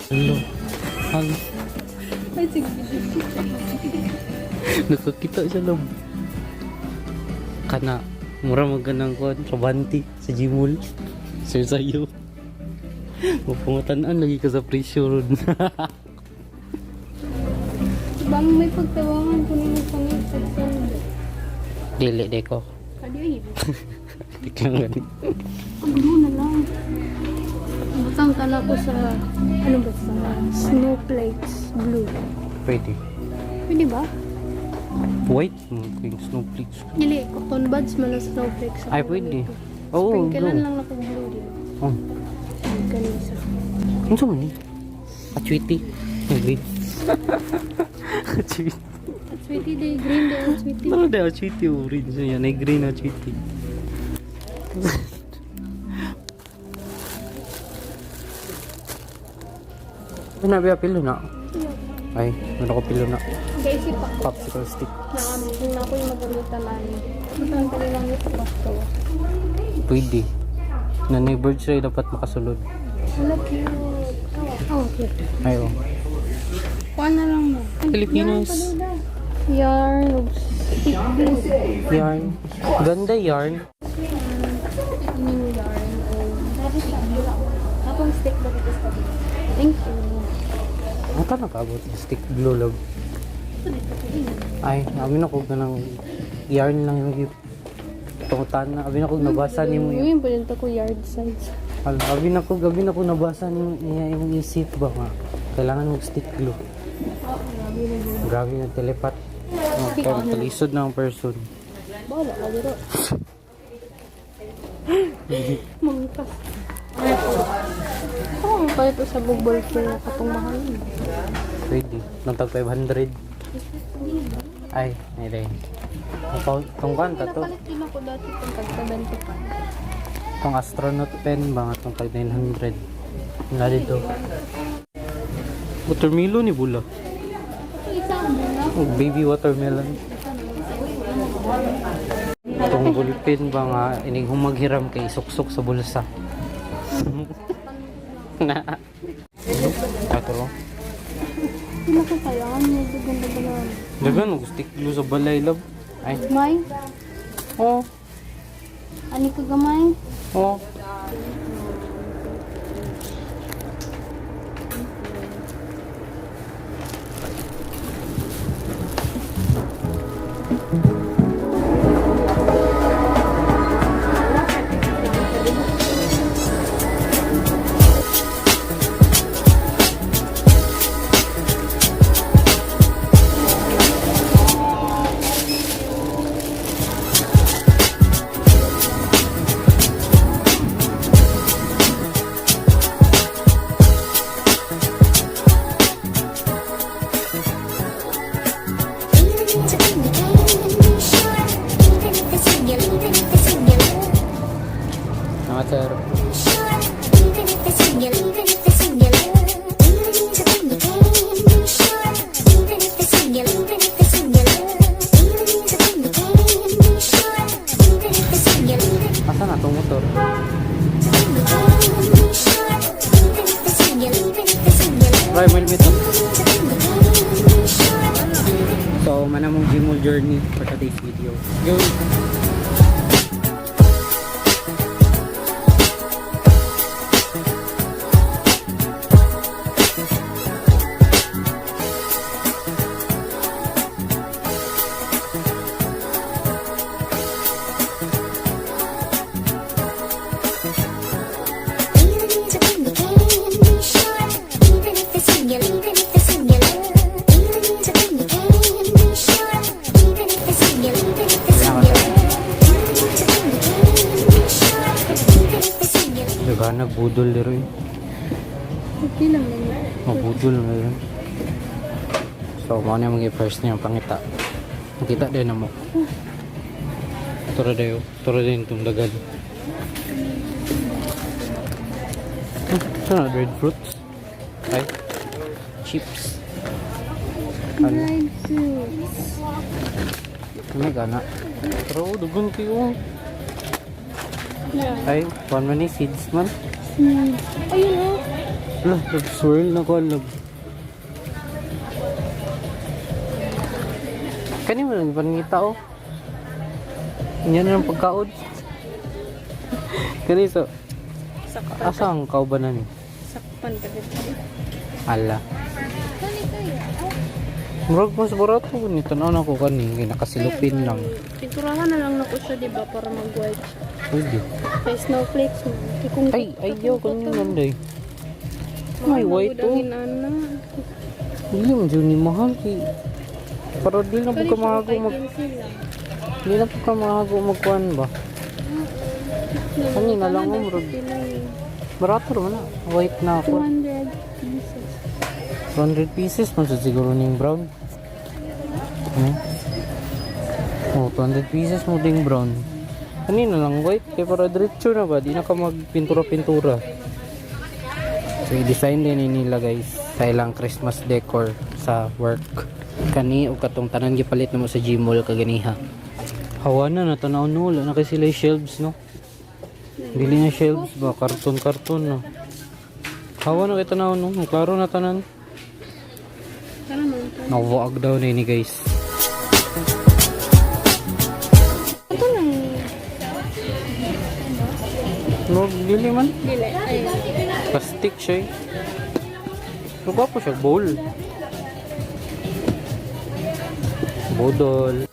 Hello. Hang. Ay, sige. Nakakita siya lang. Kana. Mura maganang kuhan. Trabanti. Sa Gmall. Sir sa'yo. Mapungatanaan lagi ka sa presyo. Bang may pagtawangan ko nung pangit sa sand. Dili, deko. Kadi ay. Dik lang gani. Ang gulo na lang. Butang ka na ko sa, ano ba sa snowflakes blue. Pwede. Pwede ba? White. Yung snowflakes. Dili, cotton buds man ang snowflakes. Ay, pwede. Oo, Sprinklean blue. lang na kong blue din. Oh. Ang kanisa. Ano sa man eh? Achwiti. Green. Achwiti. At sweetie day, green day, ang sweetie. Ano na achwiti? Orange na yan. Ay green achwiti. Ano na ba pilo na? Ay, ano ko pilo na? Guys, ipa. Popsicle stick. Nakamitin na ko yung magamitan namin. Butang ka nilang ito basto. Pwede. Na neighbor siya dapat makasulod. Wala cute. Oh, cute. Ay, oh. Kuha na lang mo. Filipinos. Yarn of stick blue. Yarn. Ganda yarn. New yarn of stick blue. Kapag stick ba ito sa tabi? Thank you. Ang ka nakabot. Stick glue love. Ay, amin ako na ng yarn lang yung tungutan na. Amin ako nabasa ni mo yung... Yung pinunta ko yard size. Amin ako nabasa ni yung isip ba nga. Kailangan mag stick glue. Grabe na telepat. Talisod ng person. Bala ka dito. Mangkas. Oo, pa ito sa bubble ko na katong mahal. Pwede. Nantag 500. Ay, ay. Itong kanta to. Napalit din ako dati kung tagka-20 pa. Itong astronaut pen ba nga itong tag 900. Wala dito. Watermelon ni Bula. Isang muna. Oh, baby watermelon. Itong bulpin ba nga inig humaghiram kay suksok sa bulsa. Na. Ato ro. Hindi mo kailangan mo ganda ba naman. Dagan og stick glue sa balay love. Ay. May? Oh. Ani ka gamay? Oh. Sir. Asa na itong motor? Right, may limit. So, manamong Gmall journey for today's video. Go! budol dito eh. Okay lang yun. Mabudol na yun. So, mo na mga first niya pangita. Nakita din na mo. Tura dayo. Tura din itong dagal. Ito na, red fruits. Ay, chips. Ano? Dried fruits. May gana. Pero, dugon kayo. Yeah. Ay, one man ni seeds man. Ayun o. Lah, nag-swirl na ko. Kani mo lang paningita oh. Yan na ng pagkaod. Kani so. Sakpan. Asa ang kaubanan ni? Sakpan ka dito. Ala. Kani kayo. Murag mas barato ni tanaw na ko kani nakasilupin lang. Pinturahan na lang na ko siya, diba? Para mag-white siya. Pwede. Kaya snowflakes mo. Kikung Ay, ayaw kani nanday. Ay, white oh. Ana. Dili man jud ni mahal ki. Pero dili na pagka mahago mag dili na pagka mahago magkuan ba. Kani na lang oh, murag. Barato man na. White na ako. 200 pieces. 200 pieces man sa siguro ning brown. Oh, 200 pieces mo ding brown. Kanina lang white, kaya para diretso na ba? Di na ka magpintura-pintura. So, i-design din nila guys sa ilang Christmas decor sa work. Kani o katong tanan gipalit na mo sa Gmall kaganiha. Hawa na tanaw no, wala na kasi sila shelves no. Dili na shelves ba, karton no. Hawa na kay tanaw no, klaro na tanan. Tara man. Nawag daw na ini guys. Ito lang. No, dili man. Dili. Ay. Plastic siya eh. Pero pa po siya, bowl. Bodol.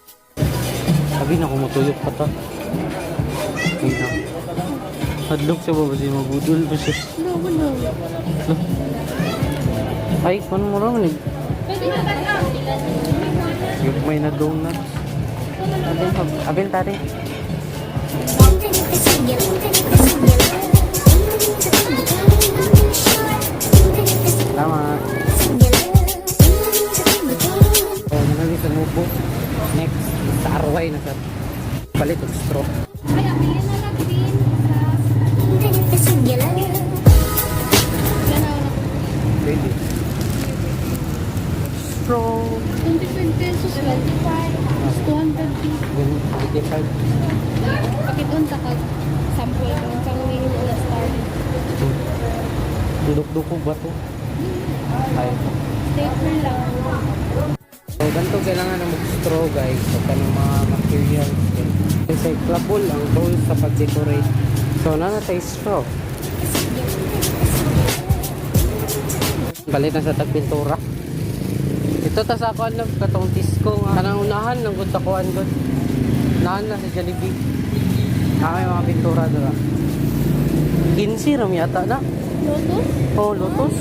Sabi na kung matuyok pa ta. Hindi na. Hadlok siya ba ba siya mabudol ba siya? Bulo. Ay, paano mo raman eh? Pwede na ba lang? Yung may na donuts. Abel tari. Salamat. So, nangali sa nubo. Next, sa arway na sa palit og straw. Ay, apilin na lang din. Pwede. Straw. 25 pesos lang. 200 pieces. Ganun, digitized. Pakitunta ka. Sample ka. Ang pangingin mo na star. Dudok-dukog ba to? Ay. Stapler lang. So, ganito kailangan na mag-straw guys. So, kanong mga materials. Recyclable ang role sa pag-decorate. So, na tayo straw. Balit na sa tagpintura. Ito ta sa akuan lang katong Tisco nga. Kanang unahan ng good takuan good. Unahan na sa Jollibee. May mga pintura doon. 15 ram yata na. Lotus? Oh, Lotus.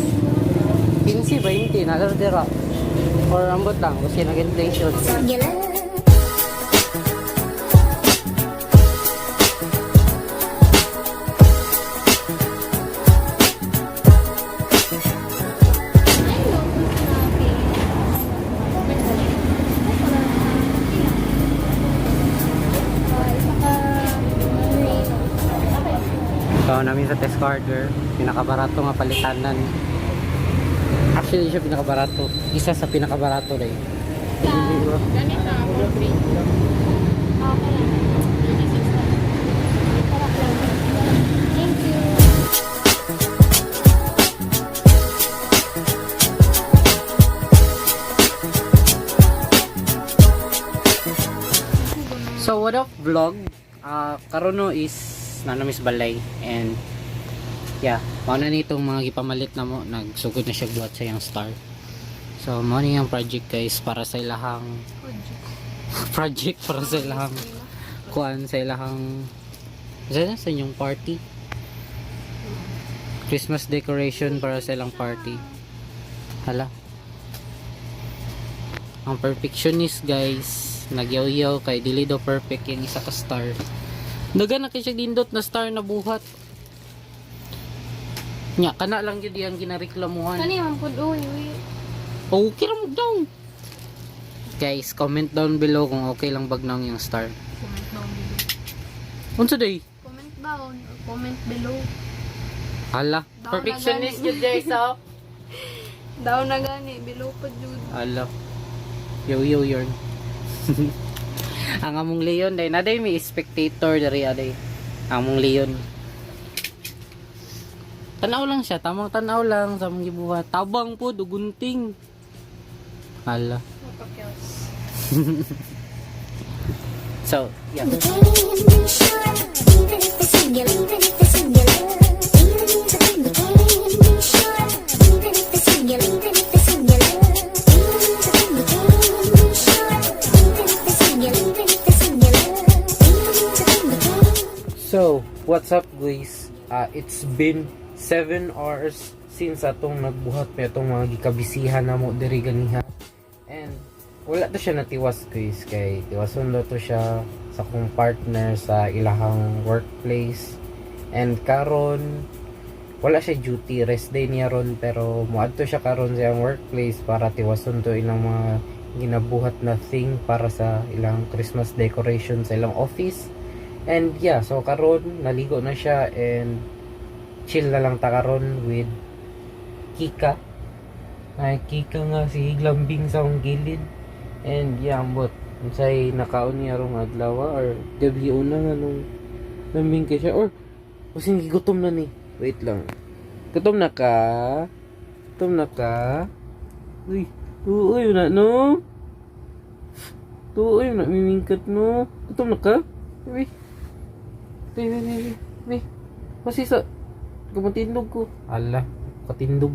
15, 20, nalardera. Or ambot lang, kasi nag-inflation. So, namin sa test carder, pinakabarato nga palitanan. Actually, siya pinakabarato. Isa sa pinakabarato rin. Ganito ako. Okay. Thank you. So, what up vlog? Karon no is nanamis balay and yeah, mauna nitong mga gipamalit na mo, nagsugod na siya buhat sa yung star. So, mao ni yung project guys para sa ilahang project para sa ilahang kuan sa ilahang sa inyong party. Christmas decoration para sa ilang party. Hala. Ang perfectionist guys, nagyaw-yaw kay dili do perfect yung isa ka star. Daga na kay siya dindot na star na buhat. Nya, kana lang yun yung ginareklamuhan. Kani man po doon. Okay lang mo down. Guys, comment down below kung okay lang bagnang yung star. Comment down below. Unsa day? Comment down or comment below. Hala, Down perfectionist na yun guys, oh. Daw na gani, below pa jud. Hala. Yo yun. Ang among leon day na day may spectator dari aday. Among leon. Tanaw lang siya, tamang tanaw lang sa mga gibuhat. Tabang po, dugunting. Hala. Mapakyos. So, yeah. So, what's up guys? It's been 7 hours since atong nagbuhat pa itong mga gikabisihan na mo diri ganiha. And wala to siya natiwas guys, kay tiwason to siya sa kong partner sa ilahang workplace. And karon wala siya duty, rest day niya ron, pero muadto siya karon sa iyang workplace para tiwason to ilang mga ginabuhat na thing para sa ilang Christmas decoration sa ilang office. And yeah, so karon naligo na siya and chill na lang ta karon with Kika. Ay Kika nga si Higlambing sa akong gilid. And yeah, ambot unsay nakaon niya rong adlaw or gabi una nga nung lambing kay siya or usin gigutom na ni. Wait lang. Gutom na ka? Gutom na ka? Uy, tuoy na no? Tuoy na mimingkat no? Gutom na ka? Uy. Uy. Masisa. Kamatindog ko. Ala, katindog.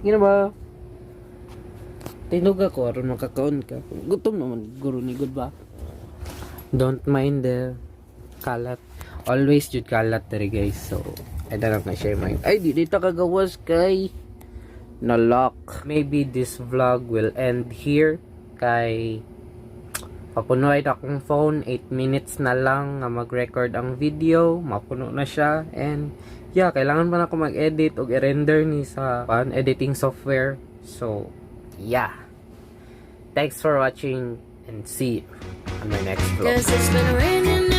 Gina ba? Tindog ako, aron makakaon ka. Gutom naman, guro ni good ba? Don't mind the kalat. Always jud kalat dere guys. So, I don't na siya mind. Ay, di dito kagawas kay na-lock. Maybe this vlog will end here kay papunuay na akong phone, 8 minutes na lang nga mag-record ang video, mapuno na siya, and yeah, kailangan pa na ako mag-edit o i-render ni sa editing software. So, yeah. Thanks for watching and see you on my next vlog. 'Cause it's been raining